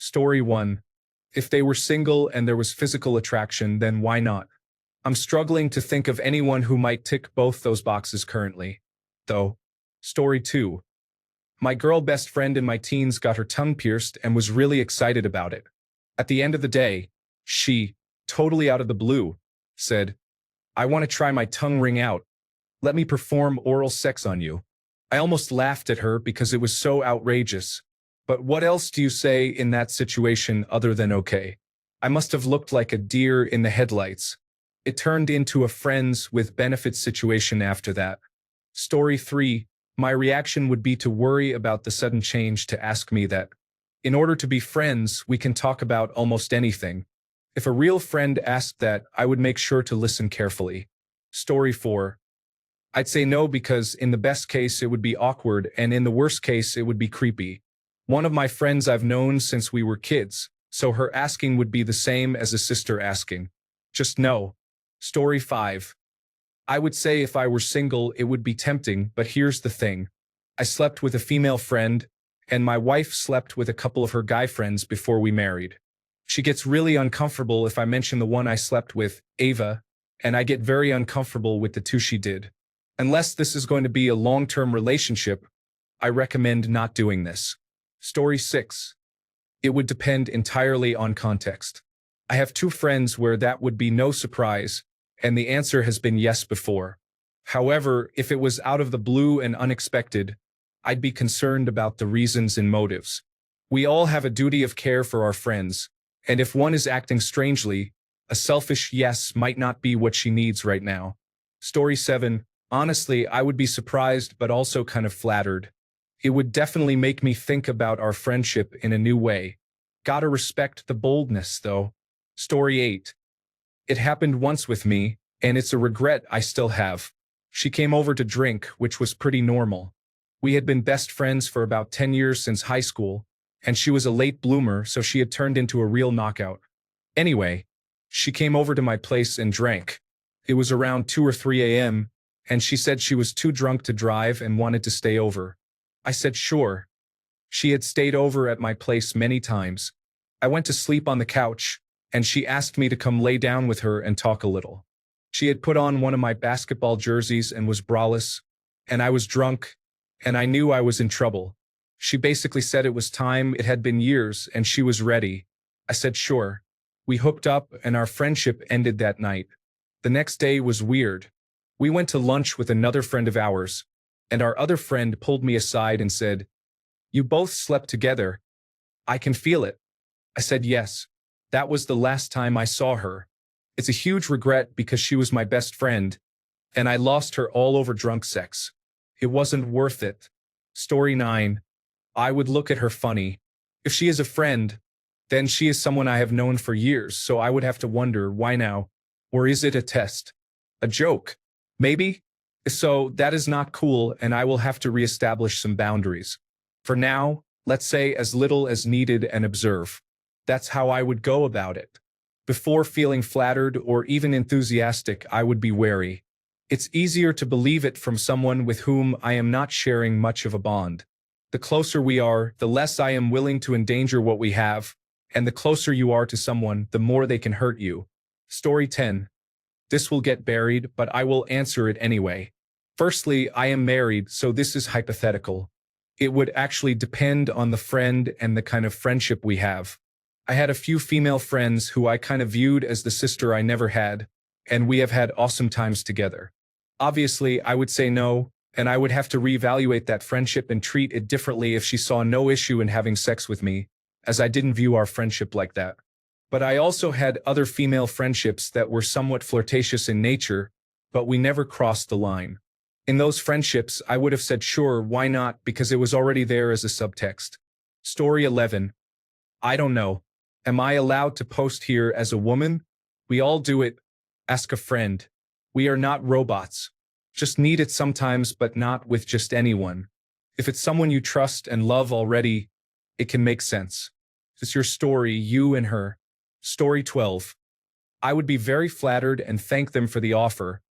Story 1. If they were single and there was physical attraction, then why not? I'm struggling to think of anyone who might tick both those boxes currently. Though. Story 2. My girl best friend in my teens got her tongue pierced and was really excited about it. At the end of the day, she, totally out of the blue, said, "I want to try my tongue ring out. Let me perform oral sex on you." I almost laughed at her because it was so outrageous. But what else do you say in that situation other than okay? I must have looked like a deer in the headlights. It turned into a friends with benefits situation after that. Story 3. My reaction would be to worry about the sudden change to ask me that. In order to be friends, we can talk about almost anything. If a real friend asked that, I would make sure to listen carefully. Story 4. I'd say no because in the best case it would be awkward and in the worst case it would be creepy. One of my friends I've known since we were kids, so her asking would be the same as a sister asking. Just no. Story 5. I would say if I were single it would be tempting, but here's the thing. I slept with a female friend, and my wife slept with a couple of her guy friends before we married. She gets really uncomfortable if I mention the one I slept with, Ava, and I get very uncomfortable with the two she did. Unless this is going to be a long-term relationship, I recommend not doing this. Story 6. It would depend entirely on context. I have two friends where that would be no surprise, and the answer has been yes before. However, if it was out of the blue and unexpected, I'd be concerned about the reasons and motives. We all have a duty of care for our friends, and if one is acting strangely, a selfish yes might not be what she needs right now. Story 7. Honestly, I would be surprised but also kind of flattered. It would definitely make me think about our friendship in a new way. Gotta respect the boldness, though. Story 8. It happened once with me, and it's a regret I still have. She came over to drink, which was pretty normal. We had been best friends for about 10 years since high school, and she was a late bloomer, so she had turned into a real knockout. Anyway, she came over to my place and drank. It was around 2 or 3 a.m., and she said she was too drunk to drive and wanted to stay over. I said sure. She had stayed over at my place many times. I went to sleep on the couch, and she asked me to come lay down with her and talk a little. She had put on one of my basketball jerseys and was braless, and I was drunk, and I knew I was in trouble. She basically said it was time, it had been years, and she was ready. I said sure. We hooked up, and our friendship ended that night. The next day was weird. We went to lunch with another friend of ours, and our other friend pulled me aside and said, "You both slept together. I can feel it." I said yes. That was the last time I saw her. It's a huge regret because she was my best friend, and I lost her all over drunk sex. It wasn't worth it. Story 9. I would look at her funny. If she is a friend, then she is someone I have known for years, so I would have to wonder, why now? Or is it a test? A joke? Maybe? So that is not cool, and I will have to reestablish some boundaries. For now, let's say as little as needed and observe. That's how I would go about it. Before feeling flattered or even enthusiastic, I would be wary. It's easier to believe it from someone with whom I am not sharing much of a bond. The closer we are, the less I am willing to endanger what we have, and the closer you are to someone, the more they can hurt you. Story 10. This will get buried, but I will answer it anyway. Firstly, I am married, so this is hypothetical. It would actually depend on the friend and the kind of friendship we have. I had a few female friends who I kind of viewed as the sister I never had, and we have had awesome times together. Obviously, I would say no, and I would have to reevaluate that friendship and treat it differently if she saw no issue in having sex with me, as I didn't view our friendship like that. But I also had other female friendships that were somewhat flirtatious in nature, but we never crossed the line. In those friendships, I would have said sure, why not, because it was already there as a subtext. Story 11. I don't know. Am I allowed to post here as a woman? We all do it. Ask a friend. We are not robots. Just need it sometimes, but not with just anyone. If it's someone you trust and love already, it can make sense. It's your story, you and her. Story 12. I would be very flattered and thank them for the offer,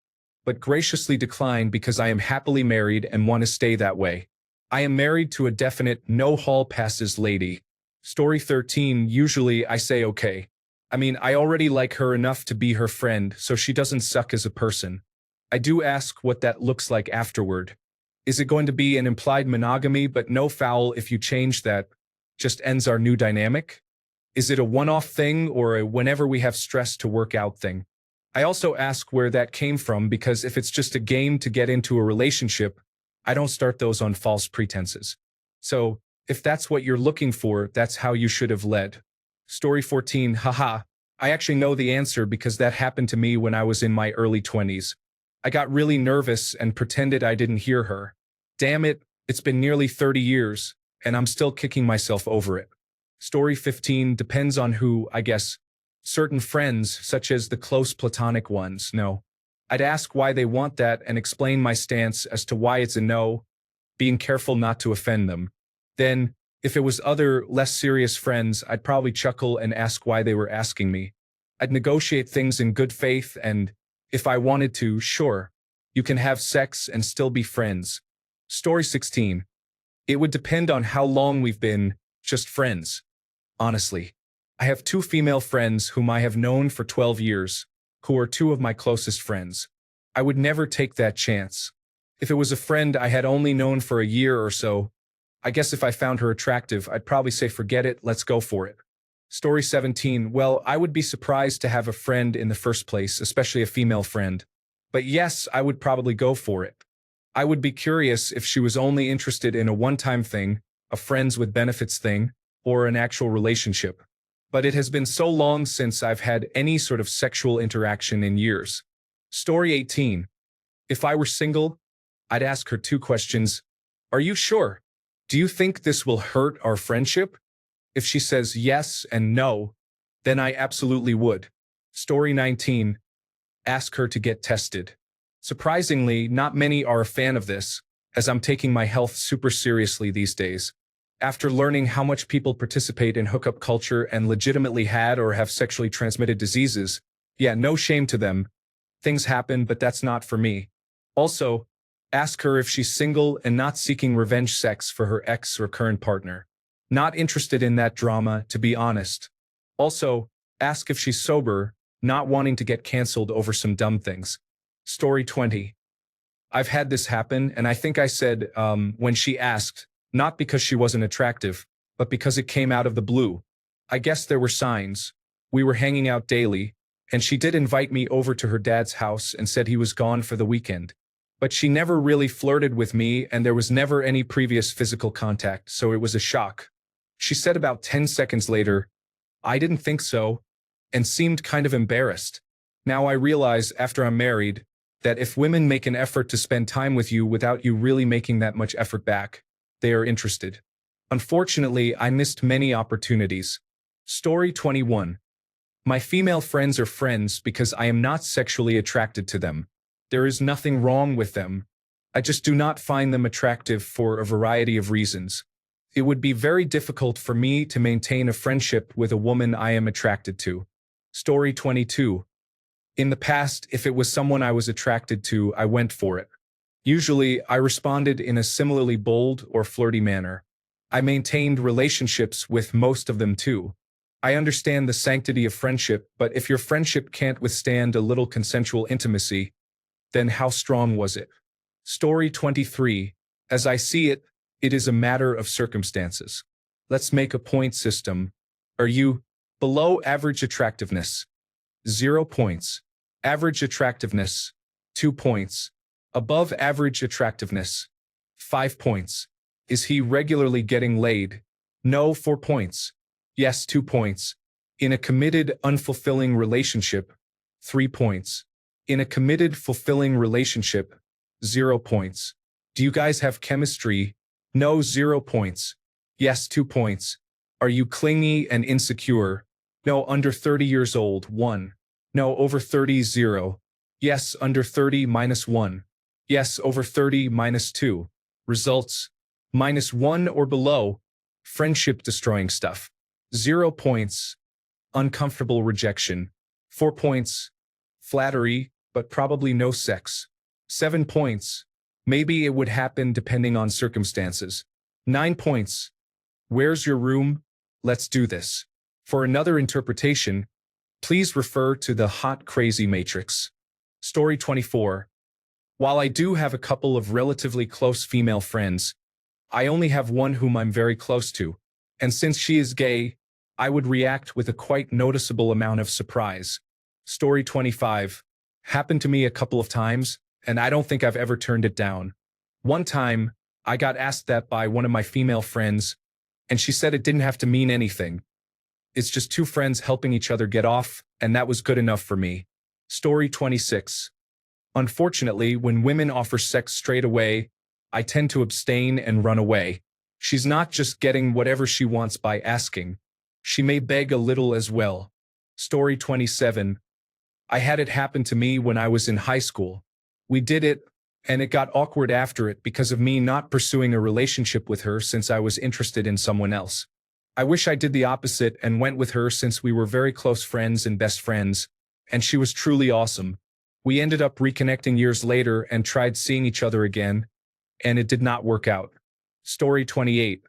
but graciously decline because I am happily married and want to stay that way. I am married to a definite no hall passes lady. Story 13, usually I say okay. I mean, I already like her enough to be her friend, so she doesn't suck as a person. I do ask what that looks like afterward. Is it going to be an implied monogamy but no foul if you change that? Just ends our new dynamic? Is it a one-off thing or a whenever we have stress to work out thing? I also ask where that came from because if it's just a game to get into a relationship, I don't start those on false pretenses. So, if that's what you're looking for, that's how you should have led. Story 14, haha. I actually know the answer because that happened to me when I was in my early 20s. I got really nervous and pretended I didn't hear her. Damn it, it's been nearly 30 years, and I'm still kicking myself over it. Story 15 depends on who, I guess. Certain friends, such as the close platonic ones, no. I'd ask why they want that and explain my stance as to why it's a no, being careful not to offend them. Then, if it was other, less serious friends, I'd probably chuckle and ask why they were asking me. I'd negotiate things in good faith and, if I wanted to, sure, you can have sex and still be friends. Story 16. It would depend on how long we've been just friends. Honestly, I have two female friends whom I have known for 12 years, who are two of my closest friends. I would never take that chance. If it was a friend I had only known for a year or so, I guess if I found her attractive, I'd probably say forget it, let's go for it. Story 17. Well, I would be surprised to have a friend in the first place, especially a female friend. But yes, I would probably go for it. I would be curious if she was only interested in a one-time thing, a friends with benefits thing, or an actual relationship. But it has been so long since I've had any sort of sexual interaction in years. Story 18. If I were single, I'd ask her two questions. Are you sure? Do you think this will hurt our friendship? If she says yes and no, then I absolutely would. Story 19. Ask her to get tested. Surprisingly, not many are a fan of this, as I'm taking my health super seriously these days. After learning how much people participate in hookup culture and legitimately had or have sexually transmitted diseases, yeah, no shame to them. Things happen, but that's not for me. Also, ask her if she's single and not seeking revenge sex for her ex or current partner. Not interested in that drama, to be honest. Also, ask if she's sober, not wanting to get canceled over some dumb things. Story 20. I've had this happen, and I think I said, when she asked, not because she wasn't attractive, but because it came out of the blue. I guess there were signs. We were hanging out daily, and she did invite me over to her dad's house and said he was gone for the weekend. But she never really flirted with me, and there was never any previous physical contact, so it was a shock. She said about 10 seconds later, I didn't think so, and seemed kind of embarrassed. Now I realize, after I'm married, that if women make an effort to spend time with you without you really making that much effort back, they are interested. Unfortunately, I missed many opportunities. Story 21. My female friends are friends because I am not sexually attracted to them. There is nothing wrong with them. I just do not find them attractive for a variety of reasons. It would be very difficult for me to maintain a friendship with a woman I am attracted to. Story 22. In the past, if it was someone I was attracted to, I went for it. Usually, I responded in a similarly bold or flirty manner. I maintained relationships with most of them too. I understand the sanctity of friendship, but if your friendship can't withstand a little consensual intimacy, then how strong was it? Story 23. As I see it, it is a matter of circumstances. Let's make a point system. Are you below average attractiveness? 0 points. Average attractiveness? 2 points. Above average attractiveness? 5 points. Is he regularly getting laid? No, 4 points. Yes, 2 points. In a committed, unfulfilling relationship? 3 points. In a committed, fulfilling relationship? 0 points. Do you guys have chemistry? No, 0 points. Yes, 2 points. Are you clingy and insecure? No, under 30 years old, 1. No, over 30, 0. Yes, under 30, -1. Yes, over 30, -2. Results: -1 or below. Friendship destroying stuff. 0 points. Uncomfortable rejection. 4 points. Flattery, but probably no sex. 7 points. Maybe it would happen depending on circumstances. 9 points. Where's your room? Let's do this. For another interpretation, please refer to the Hot Crazy Matrix. Story 24. While I do have a couple of relatively close female friends, I only have one whom I'm very close to, and since she is gay, I would react with a quite noticeable amount of surprise. Story 25. Happened to me a couple of times, and I don't think I've ever turned it down. One time, I got asked that by one of my female friends, and she said it didn't have to mean anything. It's just two friends helping each other get off, and that was good enough for me. Story 26. Unfortunately, when women offer sex straight away, I tend to abstain and run away. She's not just getting whatever she wants by asking. She may beg a little as well. Story 27. I had it happen to me when I was in high school. We did it, and it got awkward after it because of me not pursuing a relationship with her since I was interested in someone else. I wish I did the opposite and went with her since we were very close friends and best friends, and she was truly awesome. We ended up reconnecting years later and tried seeing each other again, and it did not work out. Story 28.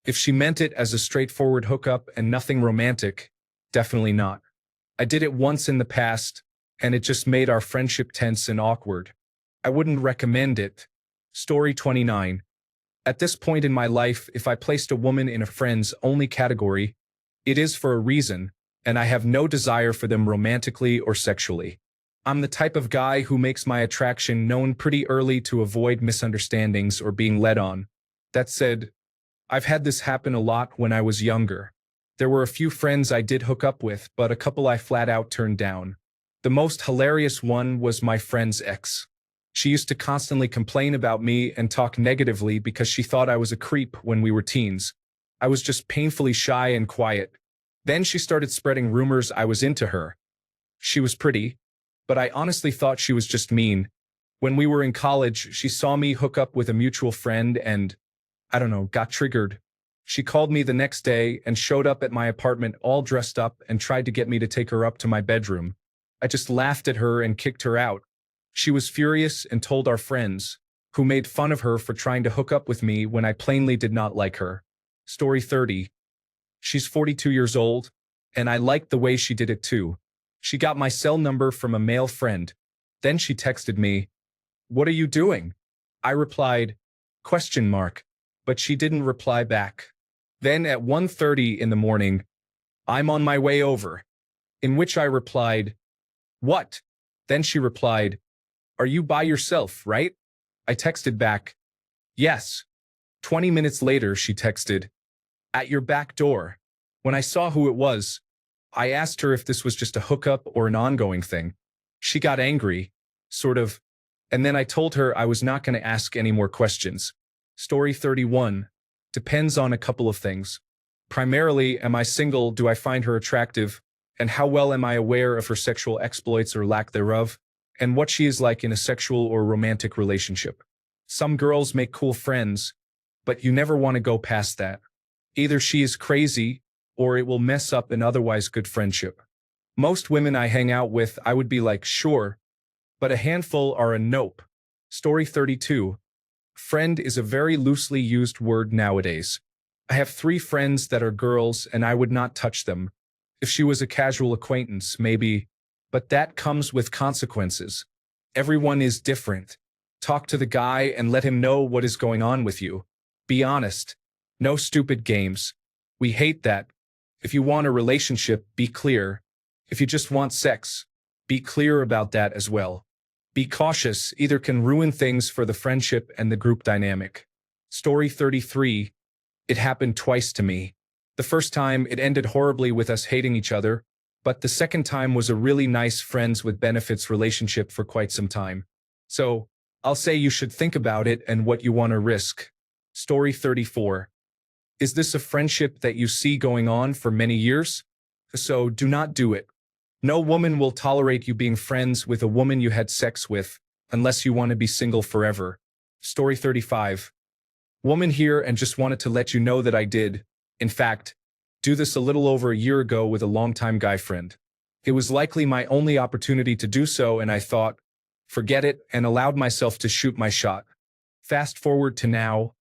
If she meant it as a straightforward hookup and nothing romantic, definitely not. I did it once in the past, and it just made our friendship tense and awkward. I wouldn't recommend it. Story 29. At this point in my life, if I placed a woman in a friends-only category, it is for a reason, and I have no desire for them romantically or sexually. I'm the type of guy who makes my attraction known pretty early to avoid misunderstandings or being led on. That said, I've had this happen a lot when I was younger. There were a few friends I did hook up with, but a couple I flat out turned down. The most hilarious one was my friend's ex. She used to constantly complain about me and talk negatively because she thought I was a creep when we were teens. I was just painfully shy and quiet. Then she started spreading rumors I was into her. She was pretty, but I honestly thought she was just mean. When we were in college, she saw me hook up with a mutual friend and, I don't know, got triggered. She called me the next day and showed up at my apartment all dressed up and tried to get me to take her up to my bedroom. I just laughed at her and kicked her out. She was furious and told our friends, who made fun of her for trying to hook up with me when I plainly did not like her. Story 30. She's 42 years old, and I liked the way she did it too. She got my cell number from a male friend. Then she texted me, "What are you doing?" I replied, question mark, but she didn't reply back. Then at 1:30 in the morning, "I'm on my way over." In which I replied, "What?" Then she replied, "Are you by yourself, right?" I texted back, "Yes." 20 minutes later, she texted, "At your back door." When I saw who it was, I asked her if this was just a hookup or an ongoing thing. She got angry, sort of, and then I told her I was not going to ask any more questions. Story 31. Depends on a couple of things. Primarily, am I single? Do I find her attractive? And how well am I aware of her sexual exploits or lack thereof? And what she is like in a sexual or romantic relationship. Some girls make cool friends, but you never want to go past that. Either she is crazy, or it will mess up an otherwise good friendship. Most women I hang out with, I would be like, sure, but a handful are a nope. Story 32. Friend is a very loosely used word nowadays. I have 3 friends that are girls, and I would not touch them. If she was a casual acquaintance, maybe, but that comes with consequences. Everyone is different. Talk to the guy and let him know what is going on with you. Be honest. No stupid games. We hate that. If you want a relationship, be clear. If you just want sex, be clear about that as well. Be cautious, either can ruin things for the friendship and the group dynamic. Story 33. It happened twice to me. The first time, it ended horribly with us hating each other, but the second time was a really nice friends with benefits relationship for quite some time. So, I'll say you should think about it and what you want to risk. Story 34. Is this a friendship that you see going on for many years? So do not do it. No woman will tolerate you being friends with a woman you had sex with, unless you want to be single forever. Story 35. Woman here and just wanted to let you know that I did, in fact, do this a little over a year ago with a longtime guy friend. It was likely my only opportunity to do so, and I thought, forget it, and allowed myself to shoot my shot. Fast forward to now,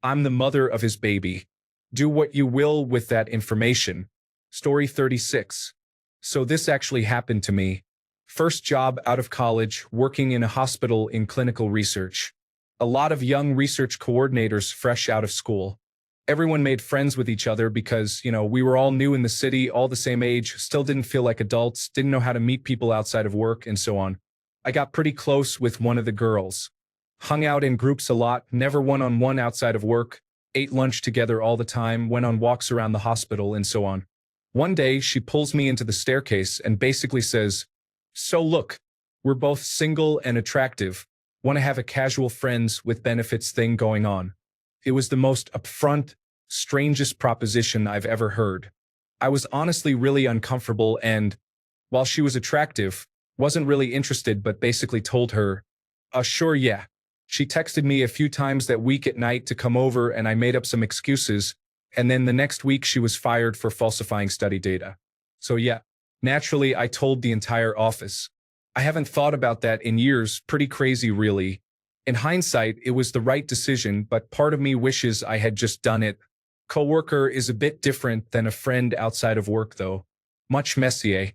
I'm the mother of his baby. Do what you will with that information. Story 36. So this actually happened to me. First job out of college, working in a hospital in clinical research. A lot of young research coordinators fresh out of school. Everyone made friends with each other because, we were all new in the city, all the same age, still didn't feel like adults, didn't know how to meet people outside of work, and so on. I got pretty close with one of the girls. Hung out in groups a lot, never one-on-one outside of work, ate lunch together all the time, went on walks around the hospital, and so on. One day, she pulls me into the staircase and basically says, "So look, we're both single and attractive. Want to have a casual friends with benefits thing going on." It was the most upfront, strangest proposition I've ever heard. I was honestly really uncomfortable and, while she was attractive, wasn't really interested but basically told her, sure, yeah. She texted me a few times that week at night to come over and I made up some excuses, and then the next week she was fired for falsifying study data. So yeah, naturally I told the entire office. I haven't thought about that in years, pretty crazy really. In hindsight, it was the right decision, but part of me wishes I had just done it. Coworker is a bit different than a friend outside of work though. Much messier.